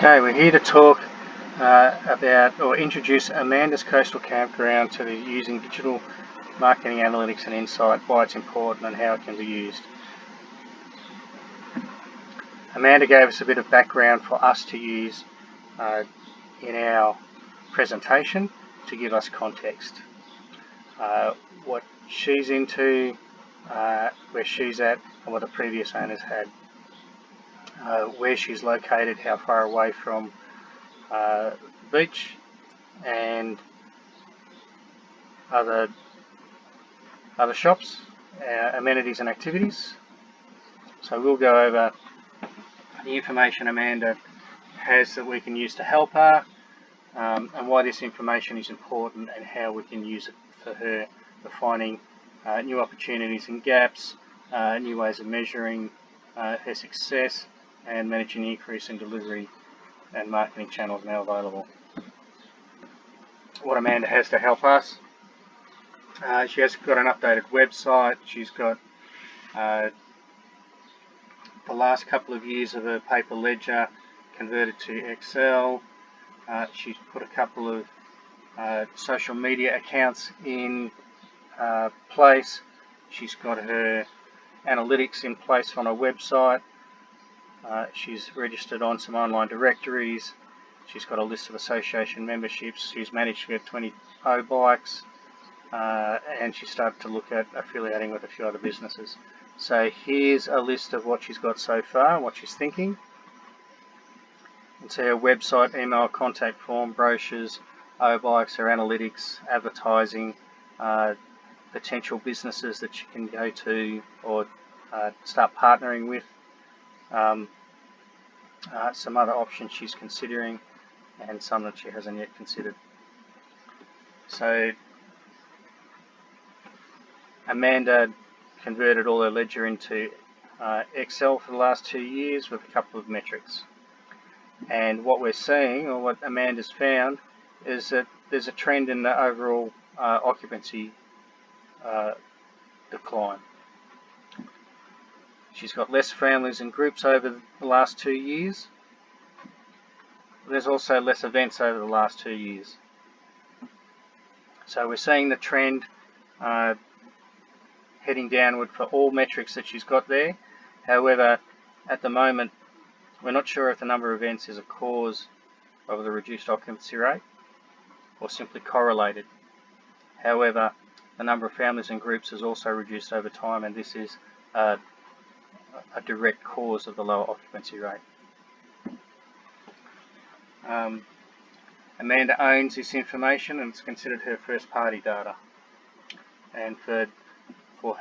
Okay, we're here to talk about or introduce Amanda's Coastal Campground to the using digital marketing analytics and insight, why it's important and how it can be used. Amanda gave us a bit of background for us to use in our presentation to give us context. What she's into, where she's at, and what the previous owners had. Where she's located, how far away from the beach, and other shops, amenities and activities. So we'll go over the information Amanda has that we can use to help her, and why this information is important and how we can use it for her for finding new opportunities and gaps, new ways of measuring her success, and managing the increase in delivery and marketing channels now available. What Amanda has to help us, she has got an updated website. She's got the last couple of years of her paper ledger converted to Excel. She's put a couple of social media accounts in place. She's got her analytics in place on her website. She's registered on some online directories. She's got a list of association memberships. She's managed to get 20 bikes, and she started to look at affiliating with a few other businesses. So here's a list of what she's got so far, what she's thinking. It's her website, email, contact form, brochures, bikes, her analytics, advertising, potential businesses that she can go to or start partnering with. Some other options she's considering, and some that she hasn't yet considered. So Amanda converted all her ledger into Excel for the last 2 years with a couple of metrics. And what we're seeing, or what Amanda's found, is that there's a trend in the overall occupancy decline. She's got less families and groups over the last 2 years. There's also less events over the last 2 years. So we're seeing the trend heading downward for all metrics that she's got there. However, at the moment, we're not sure if the number of events is a cause of the reduced occupancy rate or simply correlated. However, the number of families and groups has also reduced over time, and this is a direct cause of the lower occupancy rate. Amanda owns this information, and it's considered her first party data. And for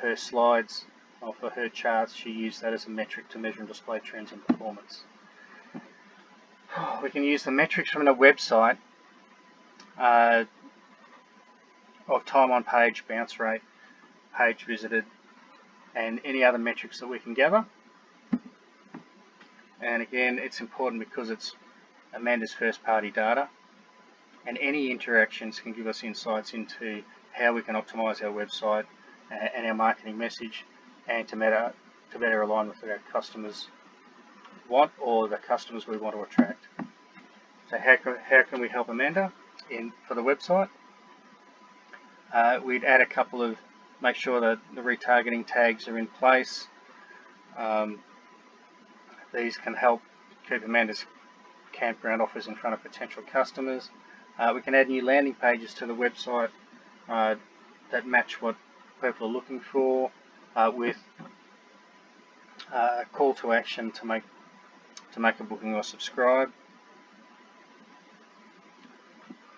her slides, or for her charts, she used that as a metric to measure and display trends and performance. We can use the metrics from the website of time on page, bounce rate, page visited, and any other metrics that we can gather. And again, it's important because it's Amanda's first party data, and any interactions can give us insights into how we can optimize our website and our marketing message, and to better align with what our customers want or the customers we want to attract. So how can we help Amanda for the website? We'd add a couple of, make sure that the retargeting tags are in place. These can help keep Amanda's Campground offers in front of potential customers. We can add new landing pages to the website that match what people are looking for, with a call to action to make a booking or subscribe.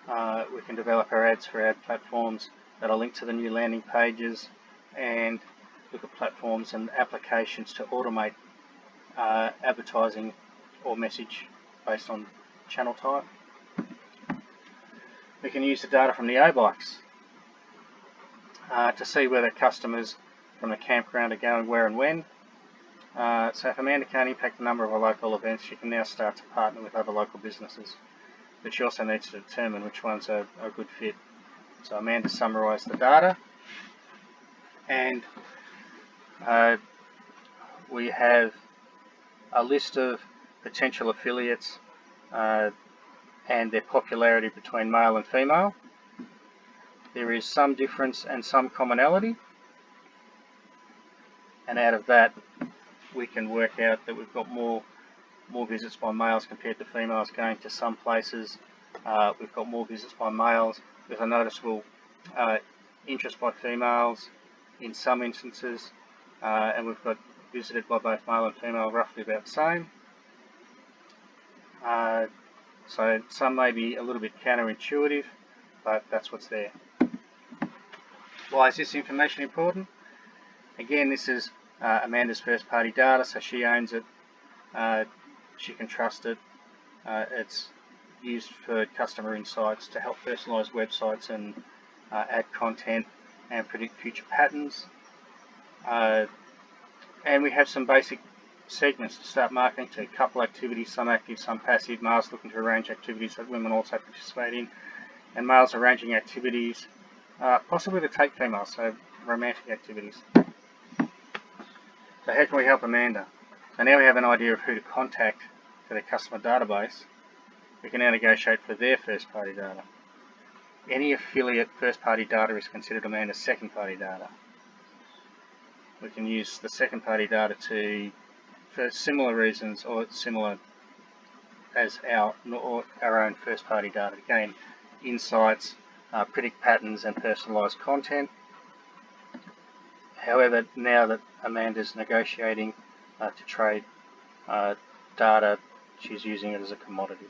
We can develop our ads for ad platforms that are linked to the new landing pages, and look at platforms and applications to automate advertising or message based on channel type. We can use the data from the bikes to see where the customers from the campground are going, where and when. So if Amanda can't impact the number of our local events, she can now start to partner with other local businesses, but she also needs to determine which ones are a good fit. So Amanda summarised the data, and we have a list of potential affiliates and their popularity between male and female. There is some difference and some commonality, and out of that we can work out that we've got more visits by males compared to females going to some places. We've got more visits by males with a noticeable interest by females in some instances, and we've got visited by both male and female roughly about the same. So some may be a little bit counterintuitive, but that's what's there. Why is this information important? Again, this is Amanda's first party data, so she owns it, she can trust it. It's used for customer insights to help personalise websites and add content and predict future patterns. And we have some basic segments to start marketing to: couple activities, some active, some passive, males looking to arrange activities that women also participate in, and males arranging activities possibly to take females, so romantic activities. So how can we help Amanda? So now we have an idea of who to contact for their customer database. We can now negotiate for their first party data. Any affiliate first party data is considered Amanda's second party data. We can use the second party data for similar reasons, or similar as our own first party data. Again, insights, predict patterns and personalised content. However, now that Amanda's negotiating to trade data, she's using it as a commodity.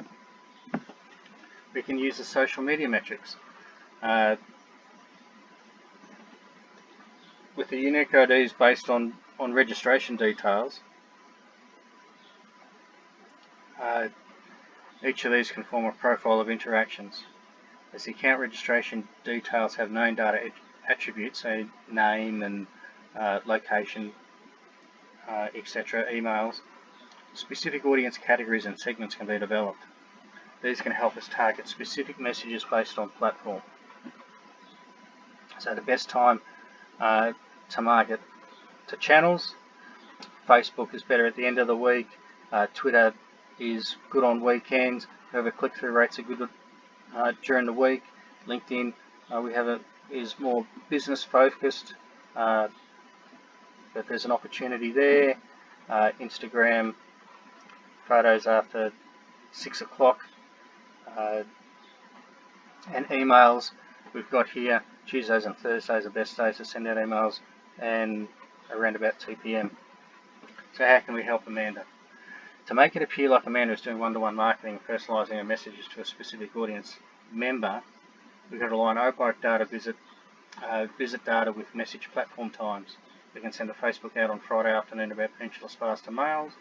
We can use the social media metrics. With the unique IDs based on registration details, each of these can form a profile of interactions. As the account registration details have known data attributes, so name and location, etc., emails, specific audience categories and segments can be developed. These can help us target specific messages based on platform. So the best time to market to channels: Facebook is better at the end of the week, Twitter is good on weekends, however click-through rates are good during the week. LinkedIn is more business focused, but there's an opportunity there. Instagram, photos after 6 o'clock, and emails we've got here. Tuesdays and Thursdays are best days to send out emails, and around about 2 PM. So how can we help Amanda? To make it appear like Amanda is doing one-to-one marketing and personalising her messages to a specific audience member, we've got to align OPIC data visit data with message platform times. We can send a Facebook out on Friday afternoon about Peninsula Spas to males.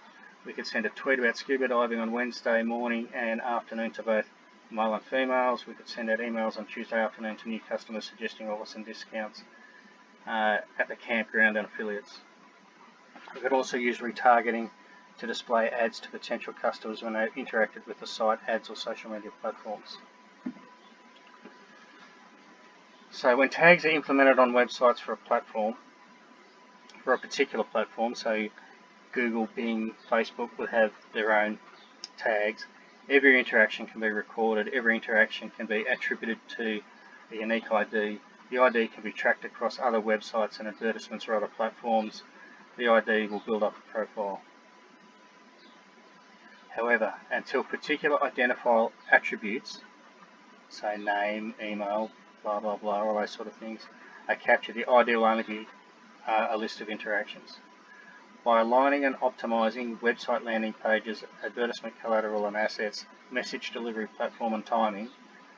We could send a tweet about scuba diving on Wednesday morning and afternoon to both male and females. We could send out emails on Tuesday afternoon to new customers suggesting offers and discounts at the campground and affiliates. We could also use retargeting to display ads to potential customers when they interacted with the site, ads or social media platforms. So when tags are implemented on websites for a particular platform, so Google, Bing, Facebook would have their own tags. Every interaction can be recorded, every interaction can be attributed to a unique ID. The ID can be tracked across other websites and advertisements or other platforms. The ID will build up a profile. However, until particular identifiable attributes, say name, email, blah blah blah, all those sort of things, are captured, the ID will only be a list of interactions. By aligning and optimizing website landing pages, advertisement collateral and assets, message delivery platform and timing,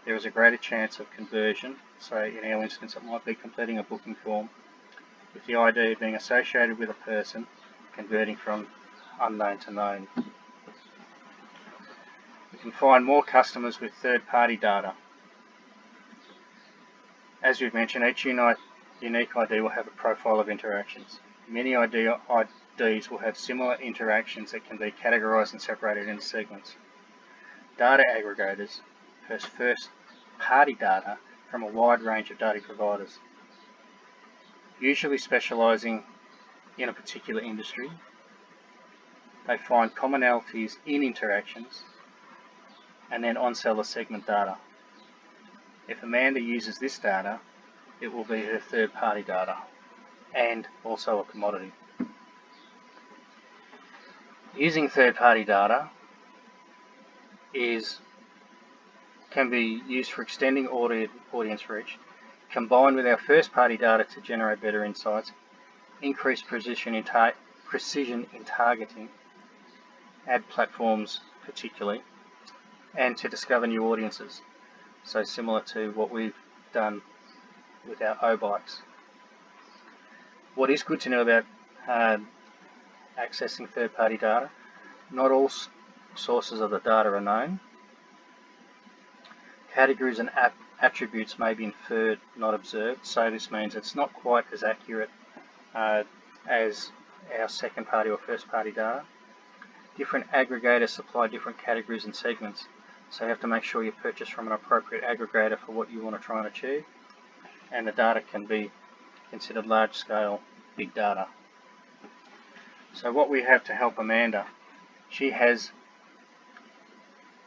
there is a greater chance of conversion. So in our instance, it might be completing a booking form with the ID being associated with a person, converting from unknown to known. We can find more customers with third-party data. As we've mentioned, each unique ID will have a profile of interactions. Many IDs will have similar interactions that can be categorized and separated into segments. Data aggregators post first-party data from a wide range of data providers, usually specializing in a particular industry. They find commonalities in interactions and then on-seller segment data. If Amanda uses this data, it will be her third-party data and also a commodity. Using third-party data can be used for extending audience reach, combined with our first-party data to generate better insights, increase precision in targeting, ad platforms particularly, and to discover new audiences. So similar to what we've done with our O-bikes. What is good to know about accessing third-party data, not all sources of the data are known. Categories and attributes may be inferred, not observed, so this means it's not quite as accurate as our second-party or first-party data. Different aggregators supply different categories and segments, so you have to make sure you purchase from an appropriate aggregator for what you want to try and achieve, and the data can be considered large-scale big data. So what we have to help Amanda, she has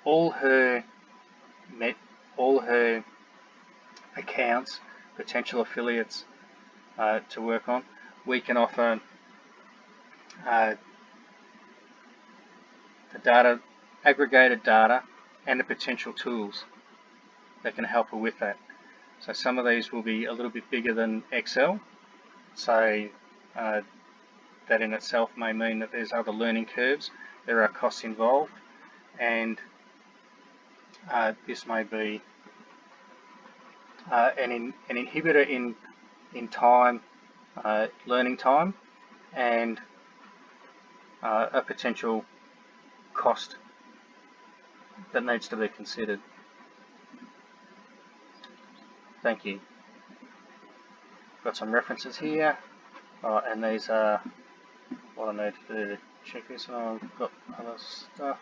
all her accounts, potential affiliates to work on. We can offer the data, aggregated data, and the potential tools that can help her with that. So some of these will be a little bit bigger than Excel, so that in itself may mean that there's other learning curves, there are costs involved, and this may be an inhibitor in time, learning time, and a potential cost that needs to be considered. Thank you. Got some references here, and these are what I need to do to check this. I've got other stuff.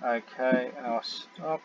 Okay, I'll stop.